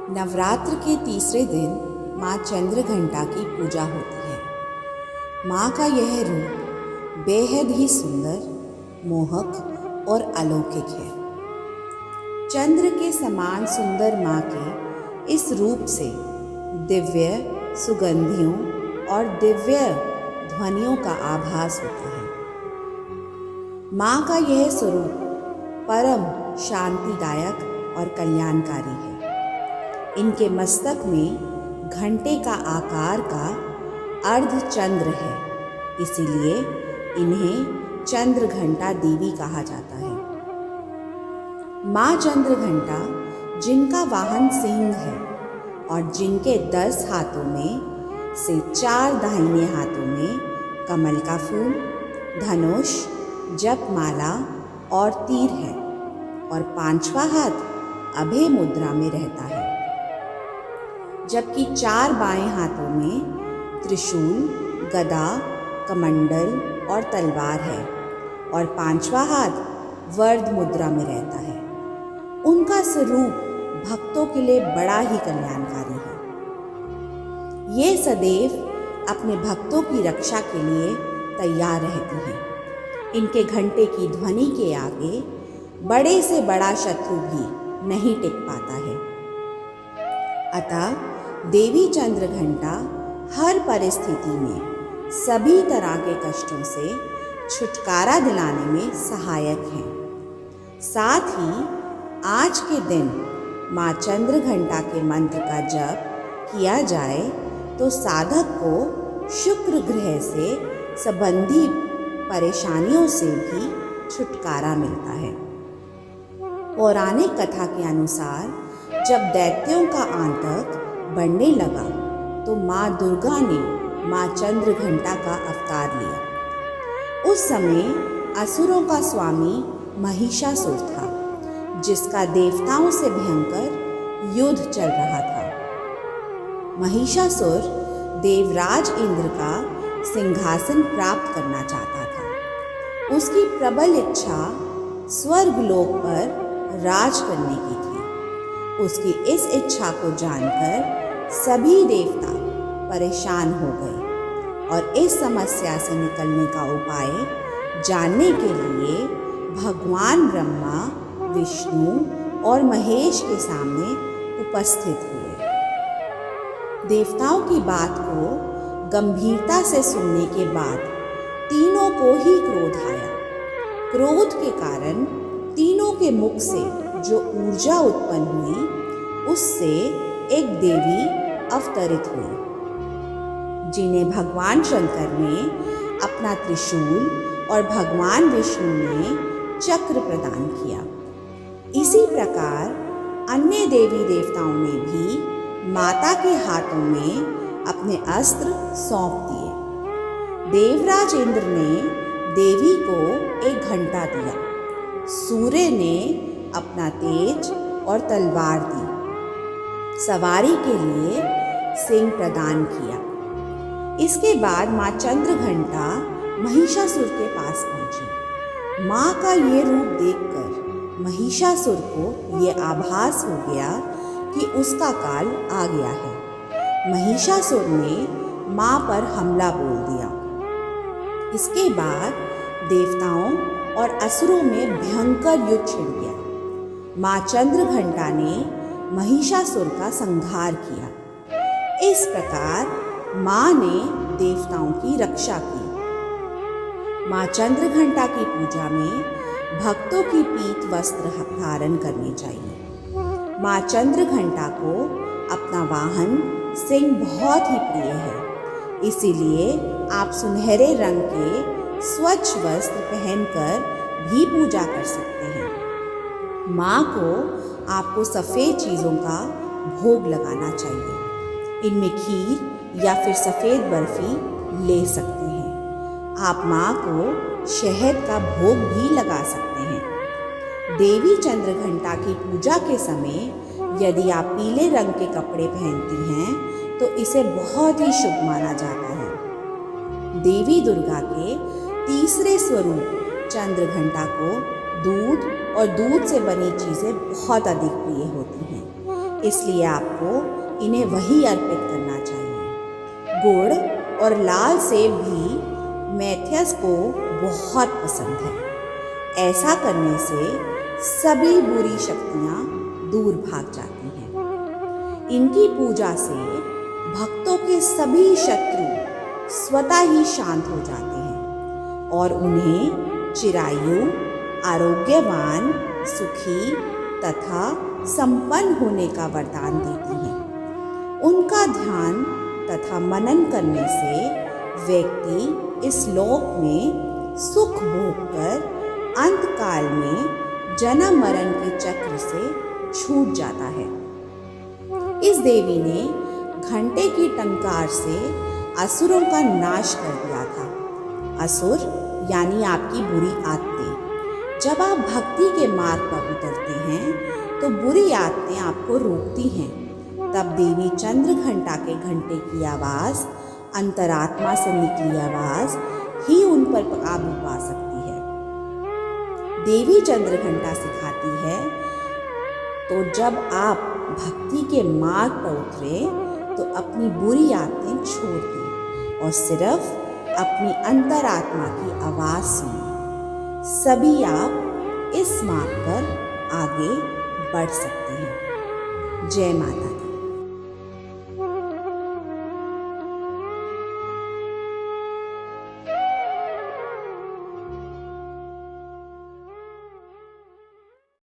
नवरात्र के तीसरे दिन माँ चंद्रघंटा की पूजा होती है। माँ का यह रूप बेहद ही सुंदर, मोहक और अलौकिक है। चंद्र के समान सुंदर माँ के इस रूप से दिव्य सुगंधियों और दिव्य ध्वनियों का आभास होता है। माँ का यह स्वरूप परम शांतिदायक और कल्याणकारी है। इनके मस्तक में घंटे का आकार का अर्धचंद्र है, इसीलिए इन्हें चंद्रघंटा देवी कहा जाता है। माँ चंद्रघंटा, जिनका वाहन सिंह है और जिनके 10 हाथों में से 4 दाहिने हाथों में कमल का फूल, धनुष, जपमाला और तीर है और 5वां हाथ अभय मुद्रा में रहता है, जबकि 4 बाएं हाथों में त्रिशूल, गदा, कमंडल और तलवार है और 5वां हाथ वर्ध मुद्रा में रहता है। उनका स्वरूप भक्तों के लिए बड़ा ही कल्याणकारी है। ये सदैव अपने भक्तों की रक्षा के लिए तैयार रहती हैं। इनके घंटे की ध्वनि के आगे बड़े से बड़ा शत्रु भी नहीं टिक पाता है। अतः देवी चंद्रघंटा हर परिस्थिति में सभी तरह के कष्टों से छुटकारा दिलाने में सहायक हैं। साथ ही आज के दिन माँ चंद्रघंटा के मंत्र का जप किया जाए तो साधक को शुक्र ग्रह से संबंधी परेशानियों से भी छुटकारा मिलता है। पौराणिक कथा के अनुसार जब दैत्यों का आतंक बढ़ने लगा तो माँ दुर्गा ने माँ चंद्रघंटा का अवतार लिया। उस समय असुरों का स्वामी महिषासुर था, जिसका देवताओं से भयंकर युद्ध चल रहा था। महिषासुर देवराज इंद्र का सिंहासन प्राप्त करना चाहता था। उसकी प्रबल इच्छा स्वर्गलोक पर राज करने की थी। उसकी इस इच्छा को जानकर सभी देवता परेशान हो गए और इस समस्या से निकलने का उपाय जानने के लिए भगवान ब्रह्मा, विष्णु और महेश के सामने उपस्थित हुए। देवताओं की बात को गंभीरता से सुनने के बाद तीनों को ही क्रोध आया। क्रोध के कारण तीनों के मुख से जो ऊर्जा उत्पन्न हुई, उससे एक देवी अवतरित हुई, जिन्हें भगवान शंकर ने अपना त्रिशूल और भगवान विष्णु ने चक्र प्रदान किया। इसी प्रकार अन्य देवी देवताओं ने भी माता के हाथों में अपने अस्त्र सौंप दिए। देवराज इंद्र ने देवी को एक घंटा दिया। सूर्य ने अपना तेज और तलवार दी। सवारी के लिए सिंह प्रदान किया। इसके बाद माँ चंद्रघंटा महिषासुर के पास पहुंची। माँ का ये रूप देखकर महिषासुर को ये आभास हो गया कि उसका काल आ गया है। महिषासुर ने माँ पर हमला बोल दिया। इसके बाद देवताओं और असुरों में भयंकर युद्ध छिड़ गया। माँ चंद्रघंटा ने महिषासुर का संहार किया। इस प्रकार माँ ने देवताओं की रक्षा की। माँ चंद्रघंटा की पूजा में भक्तों की पीत वस्त्र धारण करने चाहिए। माँ चंद्रघंटा को अपना वाहन सिंह बहुत ही प्रिय है, इसीलिए आप सुनहरे रंग के स्वच्छ वस्त्र पहनकर भी पूजा कर सकते हैं। माँ को आपको सफ़ेद चीज़ों का भोग लगाना चाहिए। इनमें खीर या फिर सफ़ेद बर्फ़ी ले सकते हैं। आप माँ को शहद का भोग भी लगा सकते हैं। देवी चंद्रघंटा की पूजा के समय यदि आप पीले रंग के कपड़े पहनती हैं तो इसे बहुत ही शुभ माना जाता है। देवी दुर्गा के तीसरे स्वरूप चंद्रघंटा को दूध और दूध से बनी चीज़ें बहुत अधिक प्रिय होती हैं। इसलिए आपको इन्हें वही अर्पित करना चाहिए। गुड़ और लाल सेब भी मैथियस को बहुत पसंद है। ऐसा करने से सभी बुरी शक्तियाँ दूर भाग जाती हैं। इनकी पूजा से भक्तों के सभी शत्रु स्वतः ही शांत हो जाते हैं और उन्हें चिरायु, आरोग्यवान, सुखी तथा संपन्न होने का वरदान देती हैं। उनका ध्यान तथा मनन करने से व्यक्ति इस लोक में सुख भोग कर अंत काल में जन्म मरण के चक्र से छूट जाता है। इस देवी ने घंटे की टंकार से असुरों का नाश कर दिया था। असुर यानी आपकी बुरी आत्में। जब आप भक्ति के मार्ग पर उतरते हैं तो बुरी आत्में आपको रोकती हैं। तब देवी चंद्रघंटा के घंटे की आवाज़, अंतरात्मा से निकली आवाज़ ही उन पर काबू पा सकती है। देवी चंद्रघंटा सिखाती है तो जब आप भक्ति के मार्ग पर उतरे तो अपनी बुरी आत्में छोड़ दें और सिर्फ अपनी अंतरात्मा की आवाज़ सुनें। सभी आप इस मार्ग पर आगे बढ़ सकते हैं। जय माता दी।